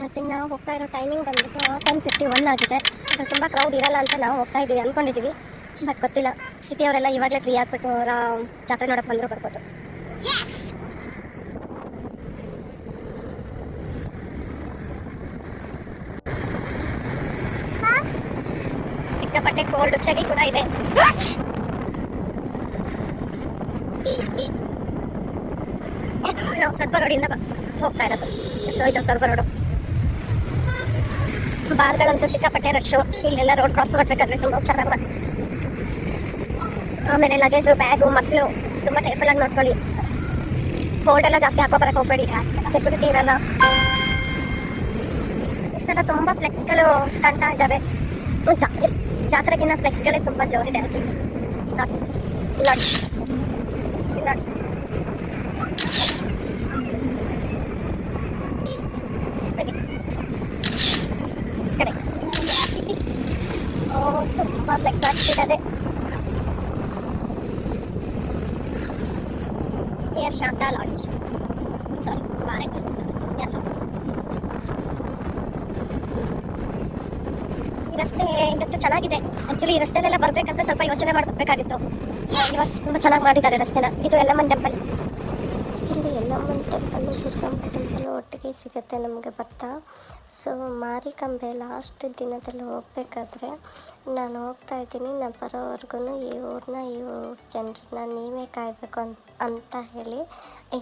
ಮತ್ತು ನಾವು ಹೋಗ್ತಾ ಇರೋ ಟೈಮಿಂಗ್ ಬಂದ್ಬಿಟ್ಟು 10:51 ಆಗಿದೆ. ತುಂಬ ಕ್ರೌಡ್ ಇರಲ್ಲ ಅಂತ ನಾವು ಹೋಗ್ತಾ ಇದ್ದೀವಿ ಅಂದ್ಕೊಂಡಿದ್ದೀವಿ. ಬಟ್ ಗೊತ್ತಿಲ್ಲ, ಸಿಟಿಯವರೆಲ್ಲ ಇವಾಗಲೇ ಫ್ರೀ ಆಗಿಬಿಟ್ಟು ಅವರ ಜಾತ್ರೆ ನೋಡೋಕೆ ಬಂದರೂ ಬರ್ಬೋದು. ಸಿಕ್ಕಾಪಟ್ಟೆ ಕೋಲ್ಡ್, ಚಳಿ ಕೂಡ ಇದೆ. ನಾವು ಸ್ವಲ್ಪ ರೋಡಿಂದ ಹೋಗ್ತಾ ಇರೋದು. ಸೊ ಇದು ಸ್ವಲ್ಪ ರೋಡು. ಬಾರ್ಗಳಂತೂ ಸಿಕ್ಕಾಪಟ್ಟೆ ರಶ್ಶು. ಇಲ್ಲೆಲ್ಲ ರೋಡ್ ಕ್ರಾಸ್ ಮಾಡಬೇಕಾದ್ರೆ ತುಂಬ ಹುಷಾರಾಗ. ಆಮೇಲೆ ಲಗೇಜು, ಬ್ಯಾಗು, ಮಕ್ಕಳು ತುಂಬ ಕೇರ್ಫುಲ್ಲಾಗಿ ನೋಡ್ಕೊಳ್ಳಿ. ಬೋರ್ಡ್ ಎಲ್ಲ ಜಾಸ್ತಿ ಹಾಕೋ ಬರಕ್ಕೆ ಹೋಗಬೇಡಿ, ಸೆಕ್ಯೂರಿಟಿ ಇರಲ್ಲ. ಈ ಸಲ ತುಂಬ ಫ್ಲೆಕ್ಸ್ಗಳು ಕಾಣ್ತಾ ಇದ್ದಾವೆ. ಜಾತ್ರೆಗಿನ್ನ ಫ್ಲೆಕ್ಸ್ಗಳೇ ತುಂಬ ಜೋರಿದೆ ಅನ್ಸುತ್ತೆ. ಇಲ್ಲ ಇಲ್ಲ ಕಡೆ ತುಂಬ ಫ್ಲೆಕ್ಸ್ ಆಗ್ತಿದ್ದಾರೆ. ನಿಯರ್ ಶಾಂತಾ ಲಾಡ್ಜ್, ಸಾರಿ ಮಾರೇಕಲ್ ಲಾಡ್ಜ್. ಈ ರಸ್ತೆ ಇವತ್ತು ಚೆನ್ನಾಗಿದೆ. ಆ್ಯಕ್ಚುಲಿ ಈ ರಸ್ತೆಲೆಲ್ಲ ಬರಬೇಕಂದ್ರೆ ಸ್ವಲ್ಪ ಯೋಚನೆ ಮಾಡಬೇಕಾಗಿತ್ತು. ಇವತ್ತು ತುಂಬ ಚೆನ್ನಾಗಿ ಮಾಡಿದ್ದಾರೆ ರಸ್ತೆನ. ಇದು ಯಲ್ಲಮ್ಮನ ಟೆಂಪಲ್. ಇಲ್ಲಿ ಯಲ್ಲಮ್ಮನ ಟೆಂಪಲ್ಲು, ದುರ್ಗಮ್ಮ ಟೆಂಪಲ್ಲು ಒಟ್ಟಿಗೆ ಸಿಗುತ್ತೆ ನಮಗೆ ಬರ್ತಾ. ಸೊ ಮಾರಿಕಂಬೆ ಲಾಸ್ಟ್ ದಿನದಲ್ಲಿ ಹೋಗ್ಬೇಕಾದ್ರೆ ನಾನು ಹೋಗ್ತಾ ಇದ್ದೀನಿ. ನಾನು ಬರೋವರೆಗೂ ಈ ಊರನ್ನ, ಈ ಊರ ಜನರನ್ನ ನೀವೇ ಕಾಯಬೇಕು ಅಂತ ಹೇಳಿ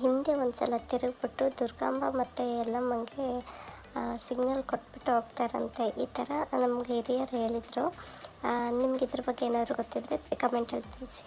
ಹಿಂದೆ ಒಂದು ಸಲ ತಿರುಗಿಬಿಟ್ಟು ದುರ್ಗಾಂಬ ಮತ್ತು ಯಲ್ಲಮ್ಮಂಗೆ ಸಿಗ್ನಲ್ ಕೊಟ್ಬಿಟ್ಟು ಹೋಗ್ತಾರಂತೆ. ಈ ಥರ ನಮಗೆ ಹಿರಿಯರು ಹೇಳಿದರು. ನಿಮ್ಗೆ ಇದ್ರ ಬಗ್ಗೆ ಏನಾದರೂ ಗೊತ್ತಿದ್ದರೆ ಕಮೆಂಟಲ್ಲಿ ತಿಳಿಸಿ.